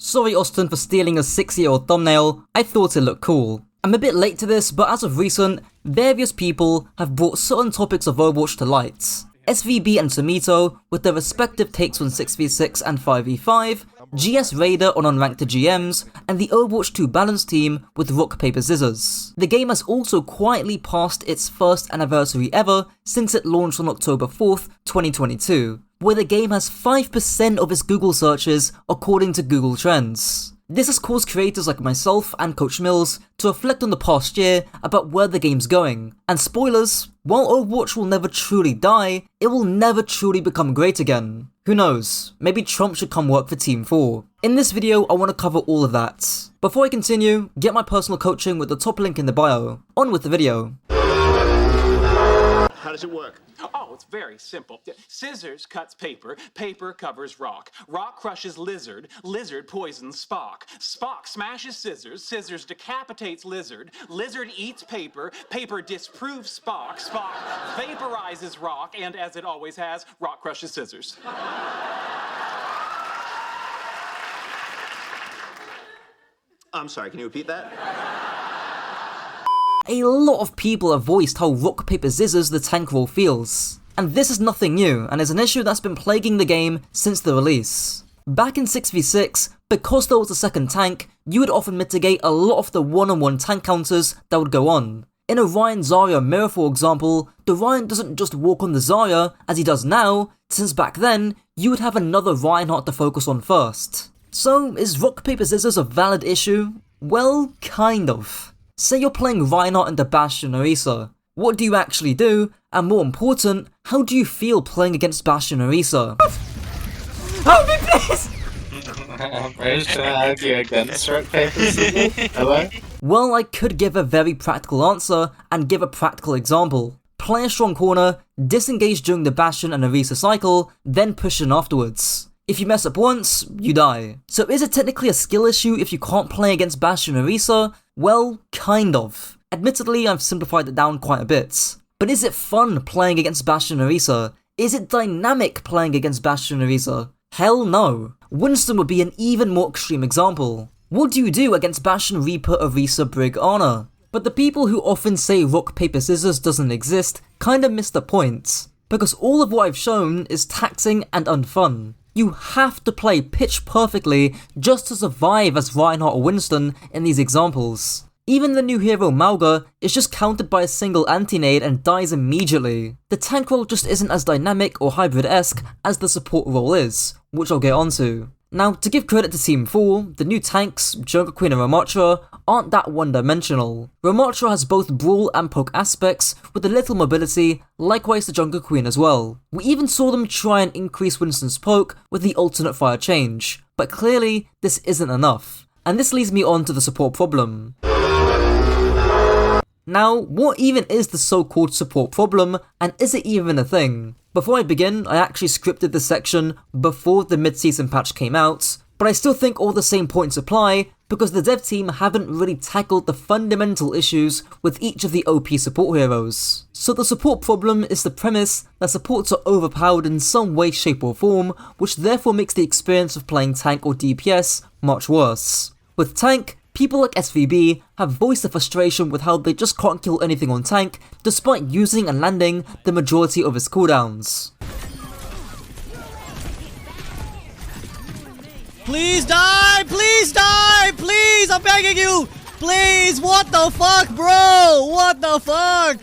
Sorry Austin for stealing a 6-year-old thumbnail, I thought it looked cool. I'm a bit late to this, but as of recent, various people have brought certain topics of Overwatch to light. SVB and Tomito with their respective takes on 6v6 and 5v5, GS Raider on Unranked GMs, and the Overwatch 2 balance team with rock paper scissors. The game has also quietly passed its first anniversary ever since it launched on October 4th, 2022, where the game has 5% of its Google searches according to Google Trends. This has caused creators like myself and Coach Mills to reflect on the past year about where the game's going. And spoilers, while Overwatch will never truly die, it will never truly become great again. Who knows, maybe Trump should come work for Team 4. In this video, I want to cover all of that. Before I continue, get my personal coaching with the top link in the bio. On with the video. How does it work? Oh, it's very simple. Scissors cuts paper, paper covers rock, rock crushes lizard, lizard poisons Spock, Spock smashes scissors, scissors decapitates lizard, lizard eats paper, paper disproves Spock, Spock vaporizes rock, and as it always has, rock crushes scissors. I'm sorry, can you repeat that? A lot of people have voiced how rock paper scissors the tank role feels. And this is nothing new, and is an issue that's been plaguing the game since the release. Back in 6v6, because there was a second tank, you would often mitigate a lot of the one-on-one tank counters that would go on. In a Ryan Zarya mirror for example, the Ryan doesn't just walk on the Zarya as he does now, since back then, you would have another Reinhardt to focus on first. So, is rock paper scissors a valid issue? Well, kind of. Say you're playing Reinhardt into Bastion or Orisa. What do you actually do? And more important, how do you feel playing against Bastion or Orisa? Help me please! I'm very sure I argue against rock, paper, scissors. Hello? Well, I could give a very practical answer and give a practical example. Play a strong corner, disengage during the Bastion and Orisa cycle, then push in afterwards. If you mess up once, you die. So is it technically a skill issue if you can't play against Bastion or Orisa? Well, kind of. Admittedly, I've simplified it down quite a bit. But is it fun playing against Bastion or Orisa? Is it dynamic playing against Bastion or Orisa? Hell no. Winston would be an even more extreme example. What do you do against Bastion, Reaper, Orisa, Brig, Ana? But the people who often say rock, paper, scissors doesn't exist kinda miss the point. Because all of what I've shown is taxing and unfun. You have to play pitch perfectly just to survive as Reinhardt or Winston in these examples. Even the new hero Mauga is just countered by a single anti-nade and dies immediately. The tank role just isn't as dynamic or hybrid-esque as the support role is, which I'll get onto. Now, to give credit to Team 4, the new tanks, Jungle Queen and Ramattra, aren't that one-dimensional. Ramattra has both brawl and poke aspects with a little mobility, likewise the Jungle Queen as well. We even saw them try and increase Winston's poke with the alternate fire change, but clearly this isn't enough. And this leads me on to the support problem. Now, what even is the so-called support problem, and is it even a thing? Before I begin, I actually scripted this section before the mid-season patch came out, but I still think all the same points apply because the dev team haven't really tackled the fundamental issues with each of the OP support heroes. So the support problem is the premise that supports are overpowered in some way, shape or form, which therefore makes the experience of playing tank or DPS much worse. With tank, people like SVB have voiced the frustration with how they just can't kill anything on tank despite using and landing the majority of his cooldowns. Please die! Please die! Please! I'm begging you! Please! What the fuck, bro? What the fuck?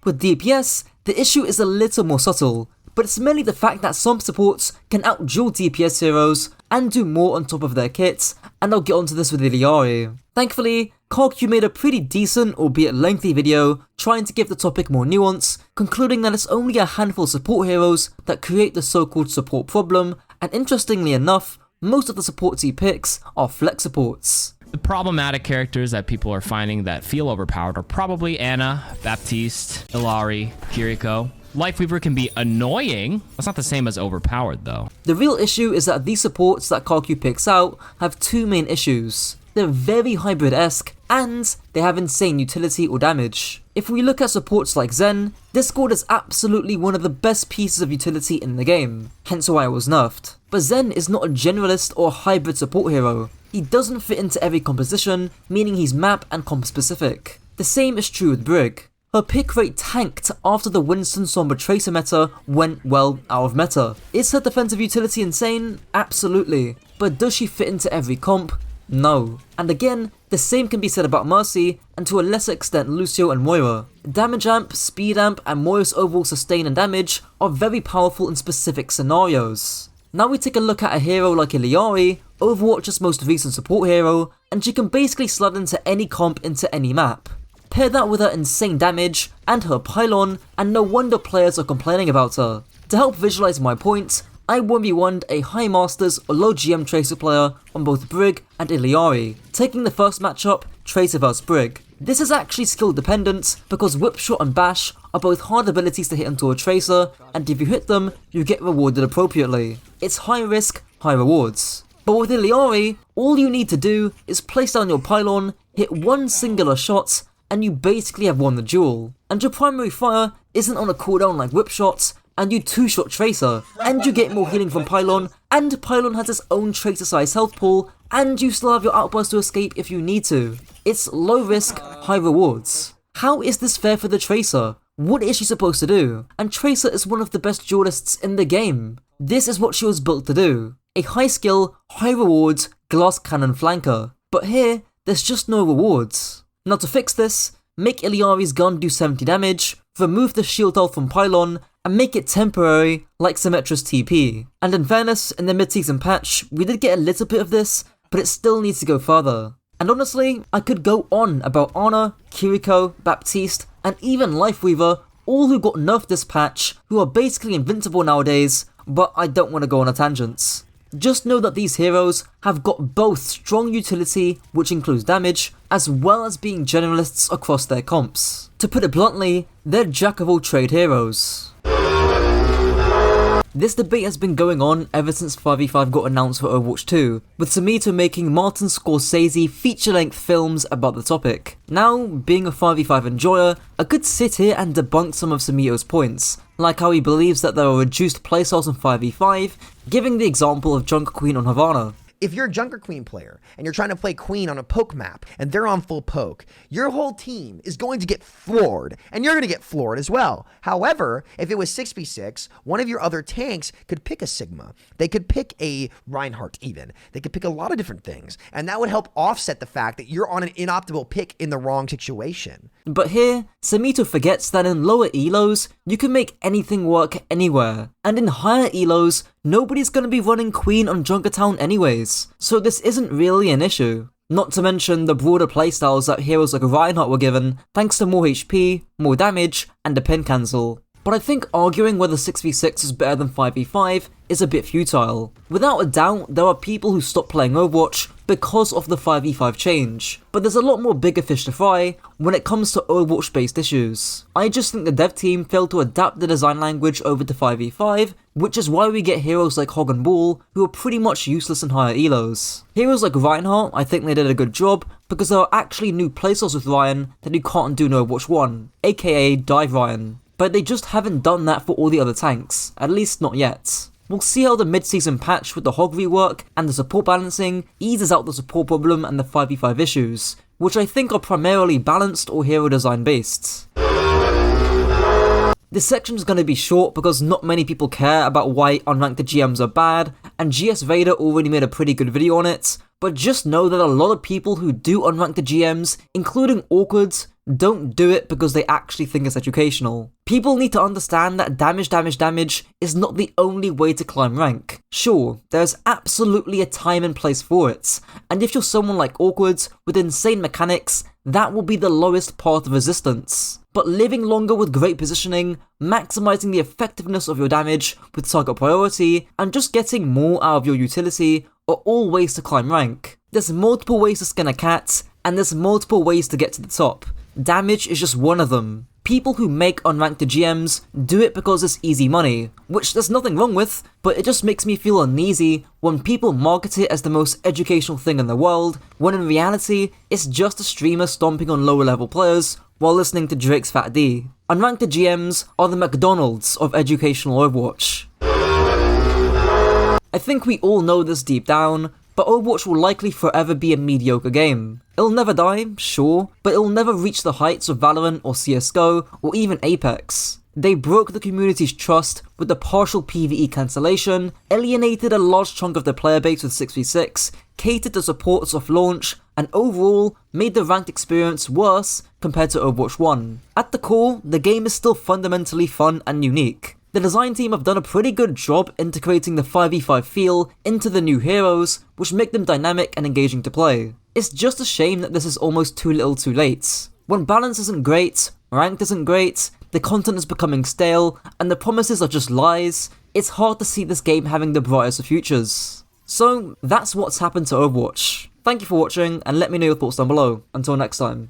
With DPS, the issue is a little more subtle, but it's merely the fact that some supports can out-duel DPS heroes and do more on top of their kits, and I'll get onto this with Iliari. Thankfully, Kajor made a pretty decent, albeit lengthy video, trying to give the topic more nuance, concluding that it's only a handful of support heroes that create the so-called support problem, and interestingly enough, most of the supports he picks are flex supports. The problematic characters that people are finding that feel overpowered are probably Ana, Baptiste, Illari, Kiriko. Lifeweaver can be annoying. That's not the same as overpowered though. The real issue is that these supports that Kajor picks out have two main issues. They're very hybrid-esque, and they have insane utility or damage. If we look at supports like Zen, Discord is absolutely one of the best pieces of utility in the game, hence why it was nerfed. But Zen is not a generalist or hybrid support hero. He doesn't fit into every composition, meaning he's map and comp specific. The same is true with Brig. Her pick rate tanked after the Winston Sombra Tracer meta went, well, out of meta. Is her defensive utility insane? Absolutely. But does she fit into every comp? No. And again, the same can be said about Mercy, and to a lesser extent Lucio and Moira. Damage amp, speed amp, and Moira's overall sustain and damage are very powerful in specific scenarios. Now we take a look at a hero like Illari, Overwatch's most recent support hero, and she can basically slot into any comp into any map. Pair that with her insane damage and her pylon, and no wonder players are complaining about her. To help visualize my point, I 1v1'd a high masters or low GM Tracer player on both Brig and Illari, taking the first matchup, Tracer vs Brig. This is actually skill dependent because Whipshot and Bash are both hard abilities to hit into a Tracer, and if you hit them, you get rewarded appropriately. It's high risk, high rewards. But with Illari, all you need to do is place down your pylon, hit one singular shot, and you basically have won the duel. And your primary fire isn't on a cooldown like Whipshot, and you 2-shot Tracer, and you get more healing from Pylon, and Pylon has its own Tracer size health pool, and you still have your outburst to escape if you need to. It's low risk, high rewards. How is this fair for the Tracer? What is she supposed to do? And Tracer is one of the best duelists in the game. This is what she was built to do. A high skill, high rewards, glass cannon flanker. But here, there's just no rewards. Now to fix this, make Illari's gun do 70 damage, remove the shield health from Pylon, and make it temporary like Symmetra's TP. And in fairness, in the mid-season patch, we did get a little bit of this, but it still needs to go further. And honestly, I could go on about Ana, Kiriko, Baptiste, and even Lifeweaver, all who got nerfed this patch, who are basically invincible nowadays, but I don't want to go on a tangent. Just know that these heroes have got both strong utility, which includes damage, as well as being generalists across their comps. To put it bluntly, they're jack of all trade heroes. This debate has been going on ever since 5v5 got announced for Overwatch 2, with Samito making Martin Scorsese feature-length films about the topic. Now, being a 5v5 enjoyer, I could sit here and debunk some of Samito's points, like how he believes that there are reduced playstyles in 5v5, giving the example of Junker Queen on Havana. If you're a Junker Queen player and you're trying to play Queen on a poke map and they're on full poke, your whole team is going to get floored and you're going to get floored as well. However, if it was 6v6, one of your other tanks could pick a Sigma. They could pick a Reinhardt even. They could pick a lot of different things, and that would help offset the fact that you're on an inoptimal pick in the wrong situation. But here, Samito forgets that in lower elos, you can make anything work anywhere. And in higher elos, nobody's gonna be running Queen on Junkertown anyways, so this isn't really an issue. Not to mention the broader playstyles that heroes like Reinhardt were given, thanks to more HP, more damage, and a pin cancel. But I think arguing whether 6v6 is better than 5v5 is a bit futile. Without a doubt, there are people who stop playing Overwatch because of the 5v5 change, but there's a lot more bigger fish to fry when it comes to Overwatch based issues. I just think the dev team failed to adapt the design language over to 5v5, which is why we get heroes like Hog and Ball, who are pretty much useless in higher elos. Heroes like Reinhardt, I think they did a good job, because there are actually new playstyles with Ryan that you can't do in Overwatch 1, aka Dive Ryan. But they just haven't done that for all the other tanks, at least not yet. We'll see how the mid-season patch with the Hog rework and the support balancing eases out the support problem and the 5v5 issues, which I think are primarily balanced or hero design based. This section is going to be short because not many people care about why unranked GMs are bad, and GS Vader already made a pretty good video on it, but just know that a lot of people who do unrank the GMs, including Awkwards, don't do it because they actually think it's educational. People need to understand that damage is not the only way to climb rank. Sure, there's absolutely a time and place for it, and if you're someone like Awkwards with insane mechanics, that will be the lowest path of resistance. But living longer with great positioning, maximizing the effectiveness of your damage with target priority, and just getting more out of your utility are all ways to climb rank. There's multiple ways to skin a cat, and there's multiple ways to get to the top. Damage is just one of them. People who make unranked GMs do it because it's easy money, which there's nothing wrong with, but it just makes me feel uneasy when people market it as the most educational thing in the world, when in reality, it's just a streamer stomping on lower level players while listening to Drake's Fat D. Unranked GMs are the McDonald's of educational Overwatch. I think we all know this deep down, but Overwatch will likely forever be a mediocre game. It'll never die, sure, but it'll never reach the heights of Valorant or CSGO or even Apex. They broke the community's trust with the partial PvE cancellation, alienated a large chunk of their player base with 6v6, catered to support soft launch, and overall made the ranked experience worse compared to Overwatch 1. At the core, the game is still fundamentally fun and unique. The design team have done a pretty good job integrating the 5v5 feel into the new heroes, which make them dynamic and engaging to play. It's just a shame that this is almost too little too late. When balance isn't great, ranked isn't great, the content is becoming stale, and the promises are just lies, it's hard to see this game having the brightest of futures. So that's what's happened to Overwatch. Thank you for watching, and let me know your thoughts down below. Until next time.